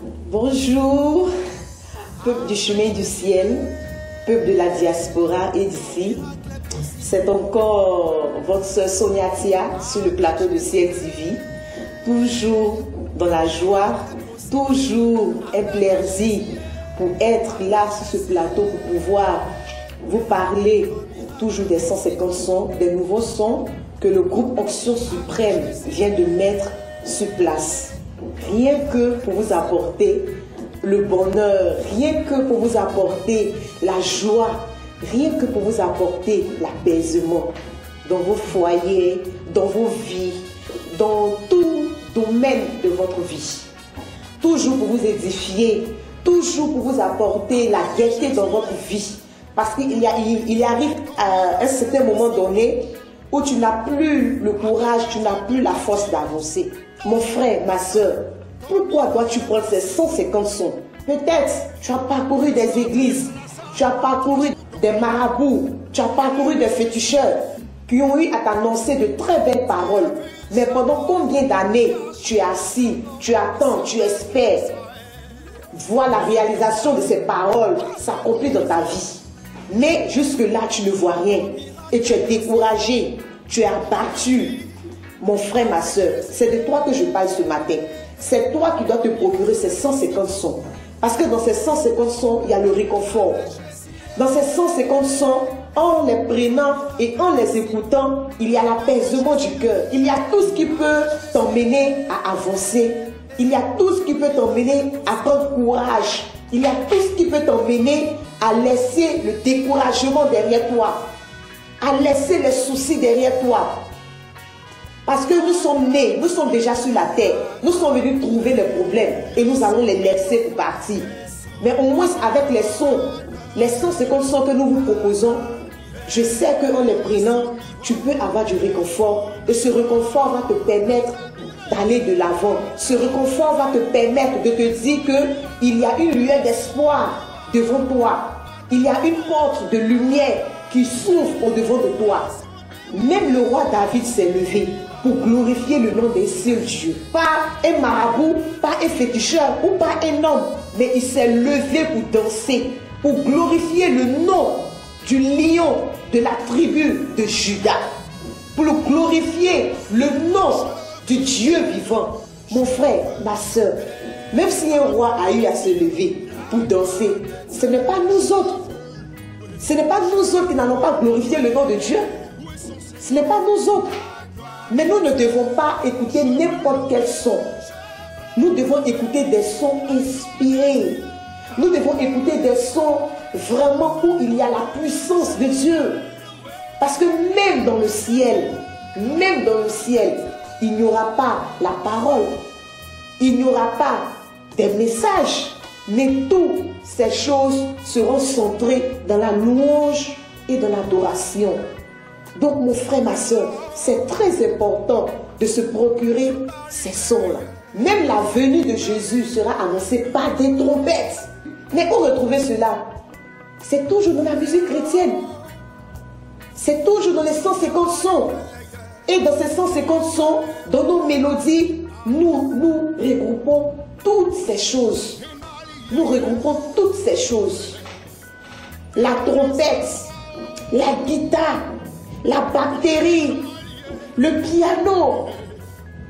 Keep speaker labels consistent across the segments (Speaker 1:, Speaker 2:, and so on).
Speaker 1: Bonjour, peuple du chemin du ciel, peuple de la diaspora et d'ici. C'est encore votre sœur Sonia Tia sur le plateau de Ciel TV. Toujours dans la joie, toujours un plaisir pour être là sur ce plateau, pour pouvoir vous parler toujours des 150 sons, des nouveaux sons que le groupe Onction Suprême vient de mettre sur place. Rien que pour vous apporter le bonheur, rien que pour vous apporter la joie, rien que pour vous apporter l'apaisement dans vos foyers, dans vos vies, dans tout domaine de votre vie. Toujours pour vous édifier, toujours pour vous apporter la gaieté dans votre vie. Parce qu'il arrive à un certain moment donné où tu n'as plus le courage, tu n'as plus la force d'avancer. Mon frère, ma soeur, pourquoi dois-tu prendre ces 150 sons? Peut-être tu as parcouru des églises, tu as parcouru des marabouts, tu as parcouru des féticheurs qui ont eu à t'annoncer de très belles paroles. Mais pendant combien d'années tu es assis, tu attends, tu espères voir la réalisation de ces paroles s'accomplir dans ta vie. Mais jusque-là, tu ne vois rien et tu es découragé, tu es abattu. Mon frère, ma soeur, c'est de toi que je parle ce matin. C'est toi qui dois te procurer ces 150 sons. Parce que dans ces 150 sons, il y a le réconfort. Dans ces 150 sons, en les prenant et en les écoutant, il y a l'apaisement du cœur. Il y a tout ce qui peut t'emmener à avancer. Il y a tout ce qui peut t'emmener à prendre courage. Il y a tout ce qui peut t'emmener à laisser le découragement derrière toi. À laisser les soucis derrière toi. Parce que nous sommes nés, nous sommes déjà sur la terre. Nous sommes venus trouver les problèmes et nous allons les laisser pour partir. Mais au moins avec les sons, les 150 sons que nous vous proposons, je sais qu'en les prenant, tu peux avoir du réconfort. Et ce réconfort va te permettre d'aller de l'avant. Ce réconfort va te permettre de te dire qu'il y a une lueur d'espoir devant toi. Il y a une porte de lumière qui s'ouvre au-devant de toi. Même le roi David s'est levé pour glorifier le nom d'un seul Dieu. Pas un marabout, pas un féticheur ou pas un homme, mais il s'est levé pour danser, pour glorifier le nom du lion de la tribu de Juda, pour glorifier le nom du Dieu vivant. Mon frère, ma soeur, même si un roi a eu à se lever pour danser, ce n'est pas nous autres. Ce n'est pas nous autres qui n'allons pas glorifier le nom de Dieu. Ce n'est pas nous autres. Mais nous ne devons pas écouter n'importe quel son. Nous devons écouter des sons inspirés. Nous devons écouter des sons vraiment où il y a la puissance de Dieu. Parce que même dans le ciel, il n'y aura pas la parole. Il n'y aura pas des messages. Mais toutes ces choses seront centrées dans la louange et dans l'adoration. Donc mon frère, ma soeur, c'est très important de se procurer ces sons-là. Même la venue de Jésus sera annoncée par des trompettes. Mais où retrouver cela? C'est toujours dans la musique chrétienne. C'est toujours dans les 150 sons. Et dans ces 150 sons, dans nos mélodies, nous regroupons toutes ces choses. Nous regroupons toutes ces choses. La trompette, la guitare, la batterie, le piano.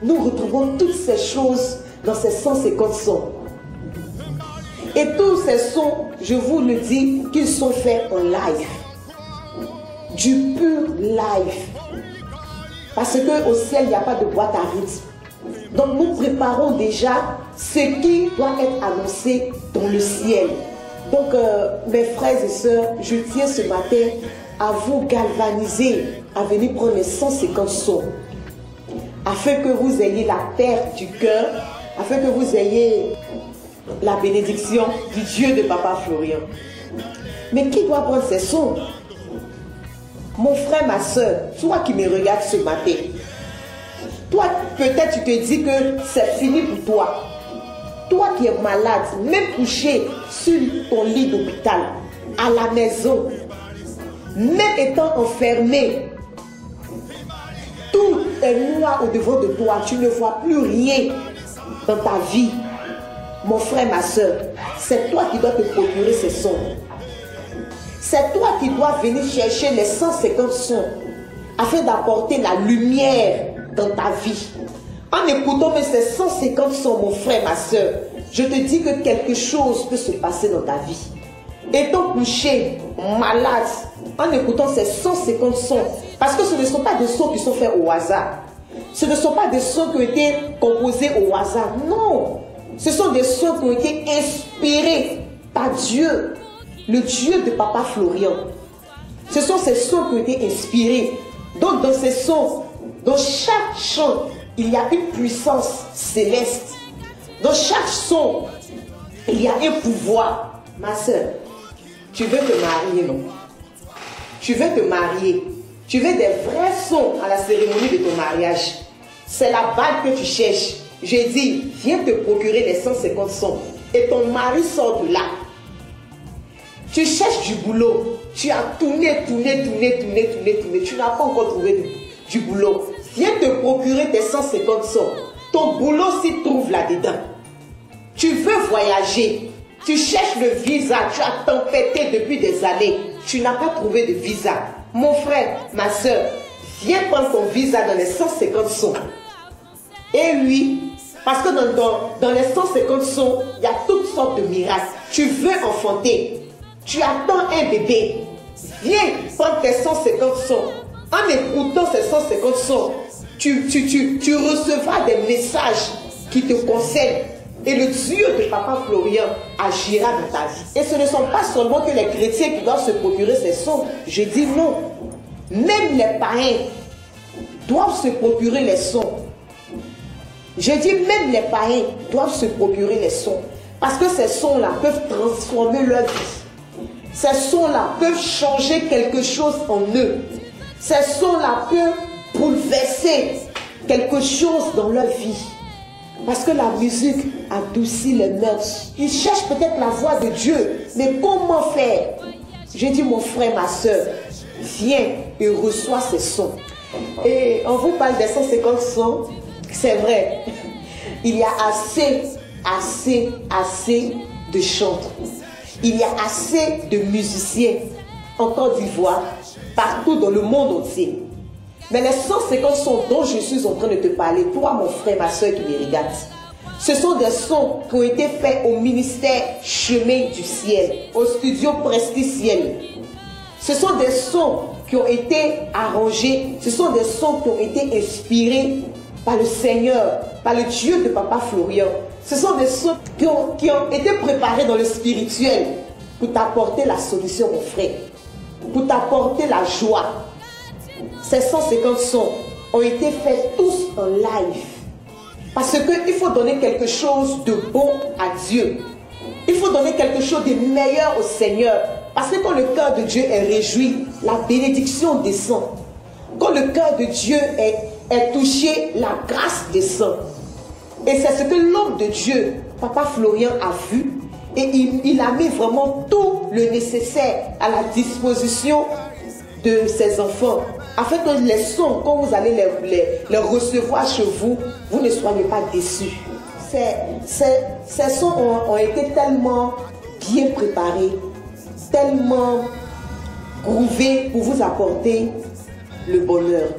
Speaker 1: Nous retrouvons toutes ces choses dans ces 150 sons. Et tous ces sons, je vous le dis, qu'ils sont faits en live. Du pur live. Parce qu'au ciel, il n'y a pas de boîte à rythme. Donc nous préparons déjà ce qui doit être annoncé dans le ciel. Donc mes frères et sœurs, je tiens ce matin à vous galvaniser, à venir prendre les 150 sons, afin que vous ayez la paix du cœur, afin que vous ayez la bénédiction du Dieu de Papa Florian. Mais qui doit prendre ces sons? Mon frère, ma soeur, toi qui me regardes ce matin, toi peut-être tu te dis que c'est fini pour toi. Toi qui es malade, même couché sur ton lit d'hôpital, à la maison, même étant enfermé, tout est noir au-devant de toi, tu ne vois plus rien dans ta vie. mon frère, ma soeur, c'est toi qui dois te procurer ces sons. C'est toi qui dois venir chercher les 150 sons afin d'apporter la lumière dans ta vie. En écoutant même ces 150 sons, mon frère, ma soeur, je te dis que quelque chose peut se passer dans ta vie. Étant couché, malade, en écoutant ces 150 sons, parce que ce ne sont pas des sons qui sont faits au hasard. Ce ne sont pas des sons qui ont été composés au hasard. Non, ce sont des sons qui ont été inspirés par Dieu, le Dieu de Papa Florian. Ce sont ces sons qui ont été inspirés. Donc dans ces sons, dans chaque chant, il y a une puissance céleste. Dans chaque son, il y a un pouvoir. Ma soeur, tu veux te marier, non? Tu veux te marier. Tu veux des vrais sons à la cérémonie de ton mariage. C'est la bague que tu cherches. Je dis, viens te procurer les 150 sons. Et ton mari sort de là. Tu cherches du boulot. Tu as tourné. Tu n'as pas encore trouvé du boulot. Viens te procurer tes 150 sons. Ton boulot s'y trouve là-dedans. Tu veux voyager. Tu cherches le visa. Tu as tempêté depuis des années. Tu n'as pas trouvé de visa. Mon frère, ma soeur, viens prendre ton visa dans les 150 sons. Et oui, parce que dans les 150 sons, il y a toutes sortes de miracles. Tu veux enfanter. Tu attends un bébé. Viens prendre tes 150 sons. En écoutant ces 150 sons, tu recevras des messages qui te concernent. Et le Dieu de Papa Florian agira dans ta vie. Et ce ne sont pas seulement que les chrétiens qui doivent se procurer ces sons. Je dis non. Même les païens doivent se procurer les sons. Je dis même les païens doivent se procurer les sons. Parce que ces sons-là peuvent transformer leur vie. Ces sons-là peuvent changer quelque chose en eux. Ces sons-là peuvent bouleverser quelque chose dans leur vie. Parce que la musique adoucit les mœurs. Ils cherchent peut-être la voix de Dieu. Mais comment faire? J'ai dit, mon frère, ma soeur, viens et reçois ces sons. Et on vous parle des 150 sons. C'est vrai. Il y a assez de chanteurs. Il y a assez de musiciens en Côte d'Ivoire, partout dans le monde entier. Mais les 150 sons dont je suis en train de te parler, toi mon frère, ma soeur qui me regarde, ce sont des sons qui ont été faits au ministère Chemin du Ciel, au studio Prestige Ciel. Ce sont des sons qui ont été arrangés, ce sont des sons qui ont été inspirés par le Seigneur, par le Dieu de Papa Florian. Ce sont des sons qui ont été préparés dans le spirituel pour t'apporter la solution, mon frère, pour t'apporter la joie. Ces 150 sons ont été faits tous en live. Parce qu'il faut donner quelque chose de bon à Dieu. Il faut donner quelque chose de meilleur au Seigneur. Parce que quand le cœur de Dieu est réjoui, la bénédiction descend. Quand le cœur de Dieu est touché, la grâce descend. Et c'est ce que l'homme de Dieu, Papa Florian, a vu. Et il a mis vraiment tout le nécessaire à la disposition de ses enfants. Afin que les sons, quand vous allez les recevoir chez vous, vous ne soyez pas déçus. Ces sons ont été tellement bien préparés, tellement groovés pour vous apporter le bonheur.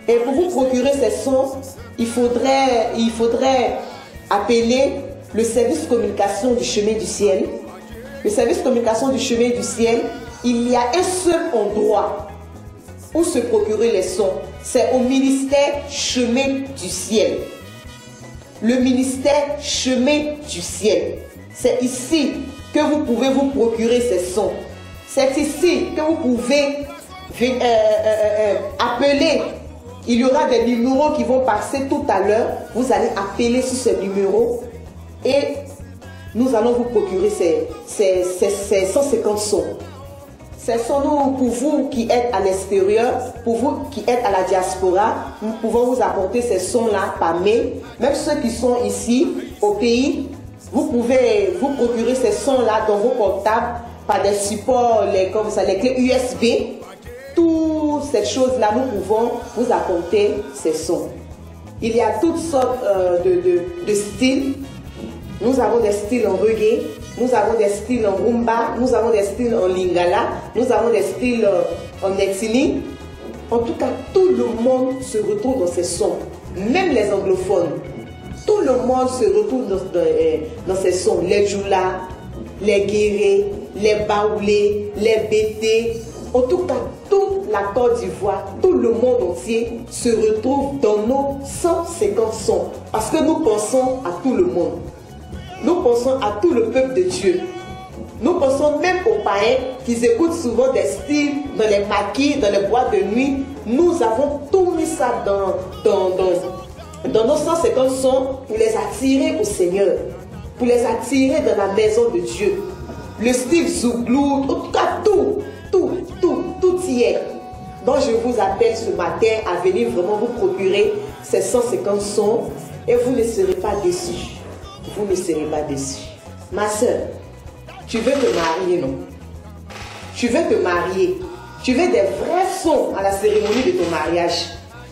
Speaker 1: Et pour vous procurer ces sons, il faudrait appeler le service communication du Chemin du Ciel. Le service communication du Chemin du Ciel, il y a un seul endroit où se procurer les sons. C'est au ministère Chemin du Ciel. Le ministère Chemin du Ciel. C'est ici que vous pouvez vous procurer ces sons. C'est ici que vous pouvez appeler. Il y aura des numéros qui vont passer tout à l'heure. Vous allez appeler sur ces numéros et nous allons vous procurer ces 150 sons. Ces sons, pour vous qui êtes à l'extérieur, pour vous qui êtes à la diaspora, nous pouvons vous apporter ces sons-là par mail. Même ceux qui sont ici au pays, vous pouvez vous procurer ces sons-là dans vos portables par des supports, les clés USB. Toutes ces choses-là, nous pouvons vous apporter ces sons. Il y a toutes sortes de styles. nous avons des styles en reggae, nous avons des styles en rumba, nous avons des styles en lingala, nous avons des styles en nexili. En tout cas, tout le monde se retrouve dans ces sons, même les anglophones. Tout le monde se retrouve dans ces sons. Les djoula, les guérés, les baoulés, les bétés. En tout cas, toute la Côte d'Ivoire, tout le monde entier se retrouve dans nos 150 sons. Parce que nous pensons à tout le monde. Nous pensons à tout le peuple de Dieu. Nous pensons même aux païens qui écoutent souvent des styles dans les maquis, dans les boîtes de nuit. Nous avons tout mis ça dans nos 150 sons pour les attirer au Seigneur, pour les attirer dans la maison de Dieu. Le style Zouglou, en tout cas tout y est. Donc je vous appelle ce matin à venir vraiment vous procurer ces 150 sons et vous ne serez pas déçus. Vous ne serez pas déçus. Ma soeur, tu veux te marier, non? Tu veux te marier. Tu veux des vrais sons à la cérémonie de ton mariage.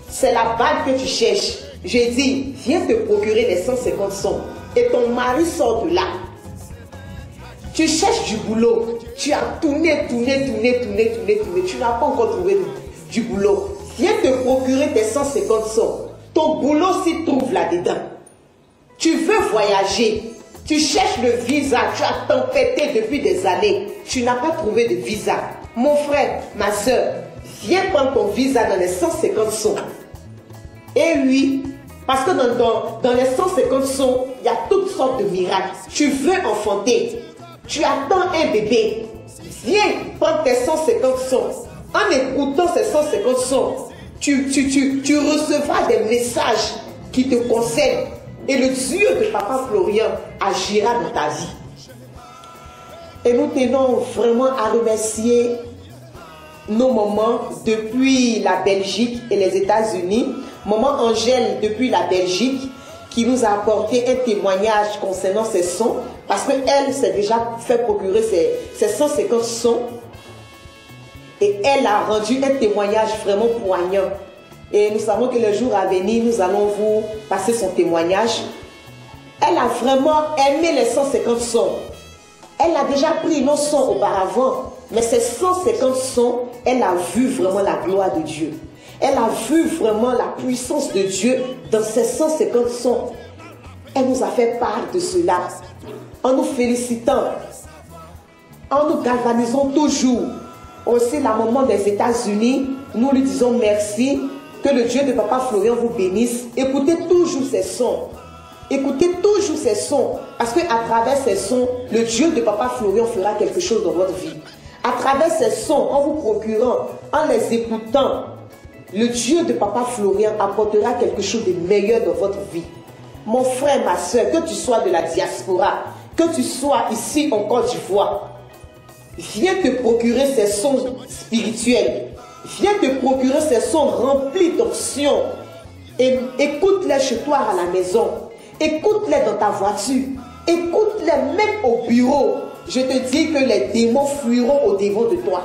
Speaker 1: C'est la bague que tu cherches. J'ai dit, viens te procurer les 150 sons. Et ton mari sort de là. Tu cherches du boulot. Tu as tourné. Tu n'as pas encore trouvé du boulot. Viens te procurer tes 150 sons. Ton boulot s'y trouve là-dedans. Tu veux voyager. Tu cherches le visa. Tu as tempêté depuis des années. Tu n'as pas trouvé de visa. Mon frère, ma soeur, viens prendre ton visa dans les 150 sons. Et oui, parce que dans les 150 sons, il y a toutes sortes de miracles. Tu veux enfanter. Tu attends un bébé. Viens prendre tes 150 sons. En écoutant ces 150 sons, tu recevras des messages qui te concernent. Et le Dieu de Papa Florian agira dans ta vie. Et nous tenons vraiment à remercier nos mamans depuis la Belgique et les États-Unis. Maman Angèle depuis la Belgique qui nous a apporté un témoignage concernant ces sons. Parce qu'elle s'est déjà fait procurer ces 150 sons. Et elle a rendu un témoignage vraiment poignant. Et nous savons que le jour à venir, nous allons vous passer son témoignage. Elle a vraiment aimé les 150 sons. Elle a déjà pris nos sons auparavant. Mais ces 150 sons, elle a vu vraiment la gloire de Dieu. Elle a vu vraiment la puissance de Dieu dans ces 150 sons. Elle nous a fait part de cela. En nous félicitant, en nous galvanisant toujours. Aussi la maman des États-Unis, nous lui disons merci. Que le Dieu de Papa Florian vous bénisse. Écoutez toujours ces sons. Écoutez toujours ces sons. Parce qu'à travers ces sons, le Dieu de Papa Florian fera quelque chose dans votre vie. À travers ces sons, en vous procurant, en les écoutant, le Dieu de Papa Florian apportera quelque chose de meilleur dans votre vie. Mon frère, ma soeur, que tu sois de la diaspora, que tu sois ici en Côte d'Ivoire, viens te procurer ces sons spirituels. Viens te procurer ces sons remplis d'onction. Et écoute-les chez toi à la maison. Écoute-les dans ta voiture. Écoute-les même au bureau. Je te dis que les démons fuiront au-devant de toi.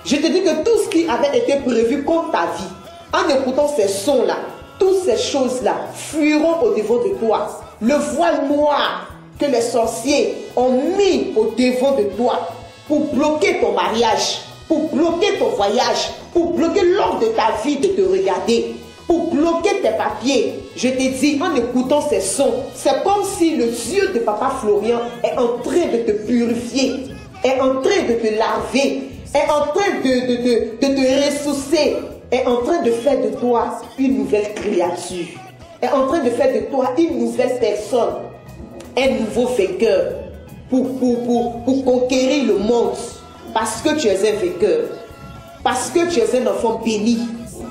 Speaker 1: Je te dis que tout ce qui avait été prévu contre ta vie, en écoutant ces sons-là, toutes ces choses-là fuiront au-devant de toi. Le voile noir que les sorciers ont mis au-devant de toi pour bloquer ton mariage, pour bloquer ton voyage, pour bloquer l'ordre de ta vie de te regarder, pour bloquer tes papiers. Je te dis, en écoutant ces sons, c'est comme si le Dieu de Papa Florian est en train de te purifier, est en train de te laver, est en train de te ressourcer, est en train de faire de toi une nouvelle créature, est en train de faire de toi une nouvelle personne, un nouveau vainqueur pour conquérir le monde. Parce que tu es un vainqueur, parce que tu es un enfant béni,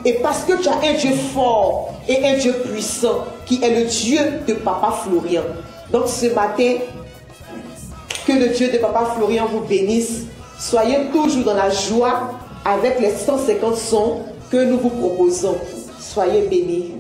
Speaker 1: et parce que tu as un Dieu fort et un Dieu puissant qui est le Dieu de Papa Florian. Donc ce matin, que le Dieu de Papa Florian vous bénisse. Soyez toujours dans la joie avec les 150 sons que nous vous proposons. Soyez bénis.